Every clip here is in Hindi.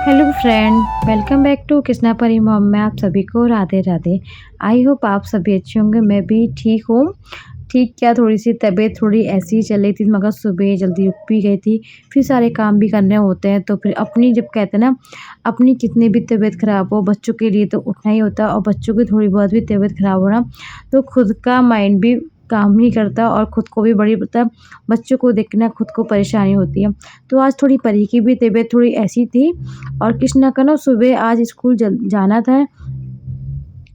Hello friend, welcome back to Krishna Pari mom में आप सभी को राधे राधे। आई होप आप सभी अच्छे होंगे। मैं भी ठीक हूँ। ठीक क्या, थोड़ी सी तबीयत थोड़ी ऐसी ही चल रही थी, मगर सुबह जल्दी उठ भी गई थी। फिर सारे काम भी करने होते हैं, तो फिर अपनी जब कहते हैं ना, अपनी कितनी भी तबीयत ख़राब हो, बच्चों के लिए तो उठना ही होता है। और बच्चों की थोड़ी बहुत भी तबीयत ख़राब हो ना, तो खुद का माइंड भी काम नहीं करता और खुद को भी बड़ी मतलब बच्चों को देख के ना खुद को परेशानी होती है। तो आज थोड़ी परी की भी तबीयत थोड़ी ऐसी थी और कृष्णा का ना सुबह आज स्कूल जाना था।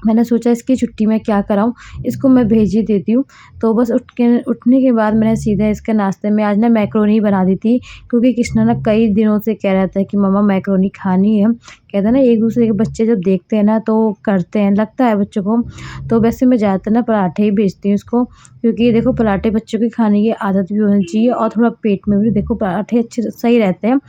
मैंने सोचा इसकी छुट्टी में क्या कराऊँ, इसको मैं भेज ही देती हूँ। तो बस उठने के बाद मैंने सीधा इसके नाश्ते में आज ना मैकरोनी बना दी थी, क्योंकि कृष्णा ना कई दिनों से कह रहा था कि मम्मा मैकरोनी खानी है। कहता है ना, एक-दूसरे के बच्चे जब देखते हैं ना तो करते हैं, लगता है बच्चों को। तो वैसे मैं ज़्यादातर ना पराठे ही भेजती हूँ इसको, क्योंकि देखो पराठे बच्चों की खाने की आदत भी होनी चाहिए और थोड़ा पेट में भी देखो पराठे अच्छे सही रहते हैं।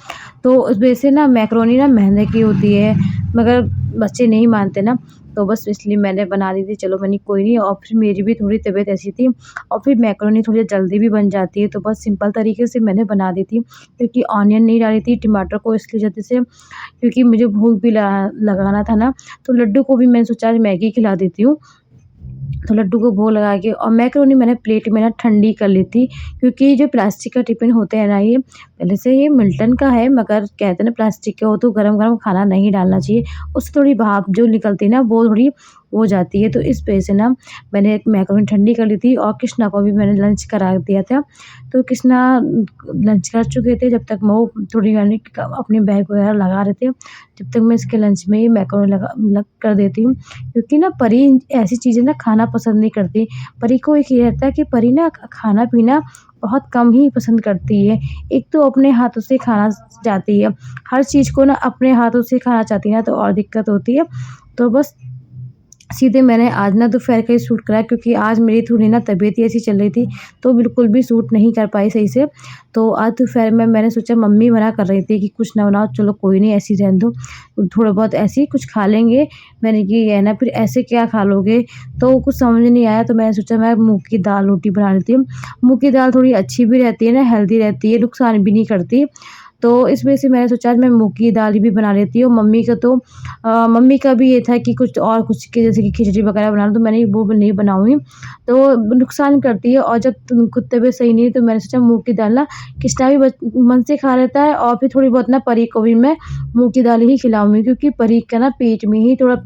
तो उस वजह से ना मैकरोनी ना मैदे की होती है, मगर बच्चे नहीं मानते ना, तो बस इसलिए मैंने बना दी थी। चलो मैंने कोई नहीं, और फिर मेरी भी थोड़ी तबीयत ऐसी थी और फिर मैकरोनी थोड़ी जल्दी भी बन जाती है, तो बस सिंपल तरीके से मैंने बना दी थी, क्योंकि ऑनियन नहीं डाली थी, टमाटर को इसलिए जल्दी से, क्योंकि मुझे भूख भी लगाना था ना। तो लड्डू को भी मैंने सोचा आज मैगी खिला देती हूँ। तो लड्डू को भोग लगा के और मैकरोनी मैंने प्लेट में ना ठंडी कर ली थी, क्योंकि जो प्लास्टिक का टिफ़िन होते हैं ना, ये पहले से ये मिल्टन का है, मगर कहते हैं ना प्लास्टिक के हो तो गरम-गरम खाना नहीं डालना चाहिए। उससे थोड़ी भाप जो निकलती है ना वो थोड़ी हो जाती है। तो इस वजह से ना मैंने एक मैकरोनी ठंडी कर ली थी और कृष्णा को भी मैंने लंच करा दिया था। तो कृष्णा लंच कर चुके थे, जब तक वो थोड़ी यानी अपने बैग वगैरह लगा रहे थे, जब तक मैं इसके लंच में ही मैकरोनी लगा लग कर देती हूँ। क्योंकि ना परी ऐसी चीज़ें ना खाना पसंद नहीं करती। परी को एक ये रहता है कि परी ना खाना-पीना बहुत कम ही पसंद करती है। एक तो अपने हाथों से खाना चाहती है, हर चीज़ को ना अपने हाथों से खाना चाहती है ना, तो और दिक्कत होती है। तो बस सीधे मैंने आज ना दोपहर का ही सूट कराया, क्योंकि आज मेरी थोड़ी ना तबीयत ही ऐसी चल रही थी, तो बिल्कुल भी सूट नहीं कर पाई सही से। तो आज दोपहर में मैंने सोचा, मम्मी मना कर रही थी कि कुछ ना बनाओ, चलो कोई नहीं ऐसे ही रहने दो, थोड़ा बहुत ऐसे ही कुछ खा लेंगे। मैंने कि ये है ना, फिर ऐसे क्या खा लोगे? तो कुछ समझ नहीं आया, तो मैंने सोचा मैं मूँग की दाल रोटी बना लेती हूँ। मूँग की दाल थोड़ी अच्छी भी रहती है ना, हेल्दी रहती है, नुकसान भी नहीं करती। तो इस वजह से मैंने सोचा आज मैं मूँग की दाल ही भी बना लेती हूँ। मम्मी का भी ये था कि कुछ और कुछ के जैसे कि खिचड़ी वगैरह बना लो, तो मैंने वो भी नहीं बनाऊँगी, तो नुकसान करती है। और जब खुद तबीयत सही नहीं है, तो मैंने सोचा मूँग की दाल ना कृष्णा भी मन से खा लेता है, और फिर थोड़ी बहुत ना परी को भी मैं मूँग की दाल ही खिलाऊँगी, क्योंकि परी का ना पेट में ही थोड़ा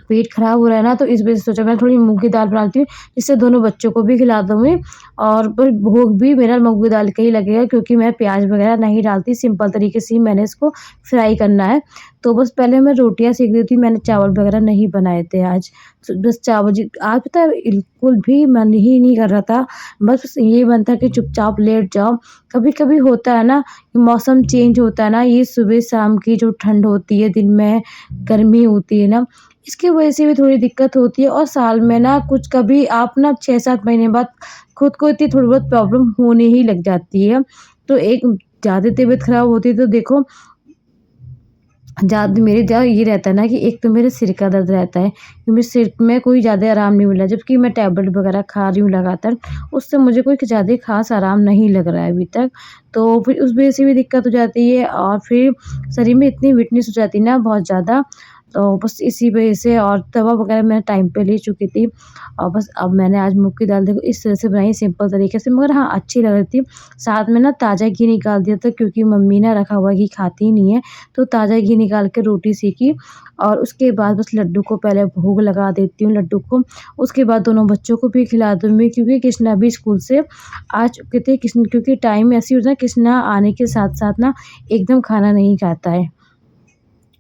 पेट खराब हो रहा है ना, तो इस वजह से सोचा मैं थोड़ी मूँग की दाल बनाती हूँ, जिससे दोनों बच्चों को भी खिला दूँगी। और पर भोग भी मेरा मूँग की दाल का ही लगेगा, क्योंकि मैं प्याज़ वगैरह नहीं डालती, सिंपल तरीके से ही मैंने इसको फ्राई करना है। तो बस पहले मैं रोटियाँ सेक रही थी, मैंने चावल वगैरह नहीं बनाए थे आज। बस चावल जी आज पता है बिल्कुल भी मन ही नहीं कर रहा था, बस ये मन था कि चुपचाप लेट जाओ। कभी-कभी होता है ना, मौसम चेंज होता है ना, ये सुबह-शाम की जो ठंड होती है, दिन में गर्मी होती है ना, इसकी वजह से भी थोड़ी दिक्कत होती है। और साल में ना कुछ कभी आप ना 6-7 महीने बाद खुद को इतनी थोड़ी बहुत प्रॉब्लम होने ही लग जाती है। तो एक ज़्यादा तबीयत खराब होती है, तो देखो मेरे ज़्यादा ये रहता है ना कि एक तो मेरे सिर का दर्द रहता है, कि मेरे सिर में कोई ज़्यादा आराम नहीं मिला, जबकि मैं टैबलेट वगैरह खा रही हूँ लगातार, उससे मुझे कोई ज़्यादा ख़ास आराम नहीं लग रहा है अभी तक। तो फिर उस वजह से भी दिक्कत हो जाती है, और फिर शरीर में इतनी वीकनेस हो जाती है ना बहुत ज़्यादा, तो बस इसी वजह से। और दवा वगैरह मैं टाइम पे ले चुकी थी, और बस अब मैंने आज मूँग की दाल देखो इस तरह से बनाई, सिंपल तरीके से, मगर हाँ अच्छी लग रही थी। साथ में ना ताज़ा घी निकाल दिया था, क्योंकि मम्मी ना रखा हुआ घी खाती ही नहीं है, तो ताज़ा घी निकाल के रोटी सेकी। और उसके बाद बस लड्डू को पहले भोग लगा देती हूँ लड्डू को, उसके बाद दोनों बच्चों को भी खिला दूँगी, क्योंकि कृष्णा भी स्कूल से आ चुके थे। कृष्ण क्योंकि टाइम ऐसी होता है, कृष्णा आने के साथ-साथ ना एकदम खाना नहीं खाता है।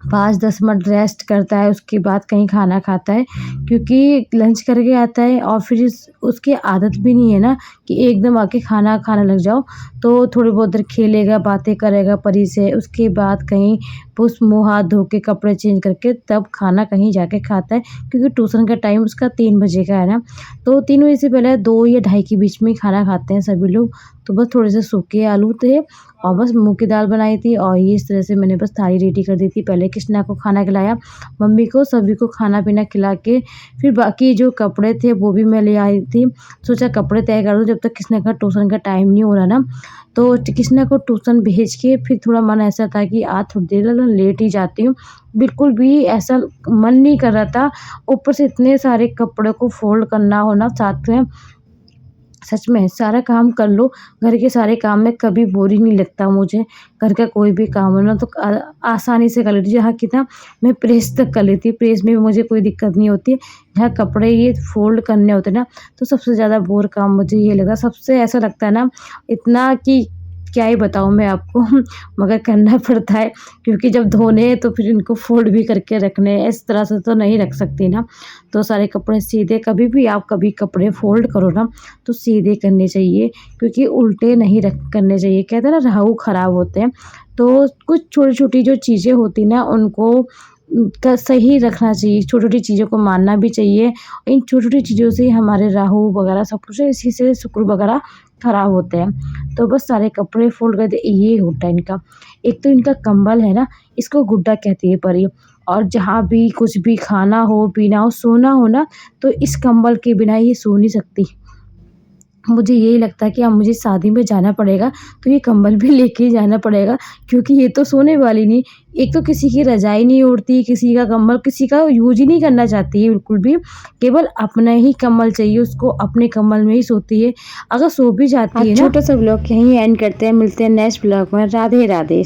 5-10 मिनट रेस्ट करता है, उसके बाद कहीं खाना खाता है, क्योंकि लंच करके आता है और फिर उसकी आदत भी नहीं है ना कि एकदम आके खाना खाने लग जाओ। तो थोड़ी बहुत देर खेलेगा, बातें करेगा परी से, उसके बाद कहीं उस मुँह हाथ धो के कपड़े चेंज करके तब खाना कहीं जाके खाता है, क्योंकि ट्यूशन का टाइम उसका 3 बजे का है ना। तो 3 बजे से पहले 2 या ढाई के बीच में ही खाना खाते हैं सभी लोग। तो बस थोड़े से सूखे आलू थे और बस मूँग की दाल बनाई थी और ये इस तरह से मैंने बस थाली रेडी कर दी थी। पहले कृष्णा को खाना खिलाया, मम्मी को, सभी को खाना-पीना खिला के फिर बाकी जो कपड़े थे वो भी मैं ले आई थी। सोचा कपड़े तय कर दूँ जब तक कृष्णा का ट्यूशन का टाइम नहीं हो रहा ना। तो कृष्णा को ट्यूशन भेज के फिर थोड़ा मन ऐसा था कि आज थोड़ी देर लेट ही जाती हूँ। बिल्कुल भी ऐसा मन नहीं कर रहा था। ऊपर से इतने सारे कपड़े को फ़ोल्ड करना हो ना साथ में, सच में सारा काम कर लो। घर के सारे काम में कभी बोरिंग नहीं लगता मुझे। घर का कोई भी काम हो ना तो आसानी से कर लेती हूँ। जहाँ कि ना मैं प्रेस तक कर लेती हूँ, प्रेस में भी मुझे कोई दिक्कत नहीं होती। जहाँ कपड़े ये फ़ोल्ड करने होते हैं ना, तो सबसे ज़्यादा बोर काम मुझे ये लगा। सबसे ऐसा लगता है ना इतना कि क्या ही बताऊँ मैं आपको मगर करना पड़ता है, क्योंकि जब धोने हैं तो फिर इनको फ़ोल्ड भी करके रखने हैं। इस तरह से तो नहीं रख सकती ना। तो सारे कपड़े सीधे, कभी भी आप कभी कपड़े फ़ोल्ड करो ना तो सीधे करने चाहिए, क्योंकि उल्टे नहीं रख करने चाहिए। कहते हैं ना राहु खराब होते हैं। तो कुछ छोटी-छोटी जो चीज़ें होती ना उनको का सही रखना चाहिए। छोटी-छोटी चीज़ों को मानना भी चाहिए। इन छोटी-छोटी चीज़ों से ही हमारे राहु वगैरह सब कुछ इसी से शुक्र वगैरह खराब होते हैं। तो बस सारे कपड़े फ़ोल्ड कर दिए, ये होता है इनका। एक तो इनका कंबल है ना, इसको गुड्डा कहती है परी। और जहाँ भी कुछ भी खाना हो, पीना हो, सोना हो ना, तो इस कंबल के बिना ये सो नहीं सकती। मुझे यही लगता है कि अब मुझे शादी में जाना पड़ेगा तो ये कंबल भी लेके ही जाना पड़ेगा, क्योंकि ये तो सोने वाली नहीं। एक तो किसी की रज़ाई नहीं ओढ़ती, किसी का कंबल किसी का यूज़ ही नहीं करना चाहती है बिल्कुल भी। केवल अपना ही कंबल चाहिए उसको, अपने कंबल में ही सोती है। अगर सो भी जाती है ना। छोटा सा ब्लॉग यहीं एंड करते हैं, मिलते हैं नेक्स्ट ब्लॉग में। राधे राधे।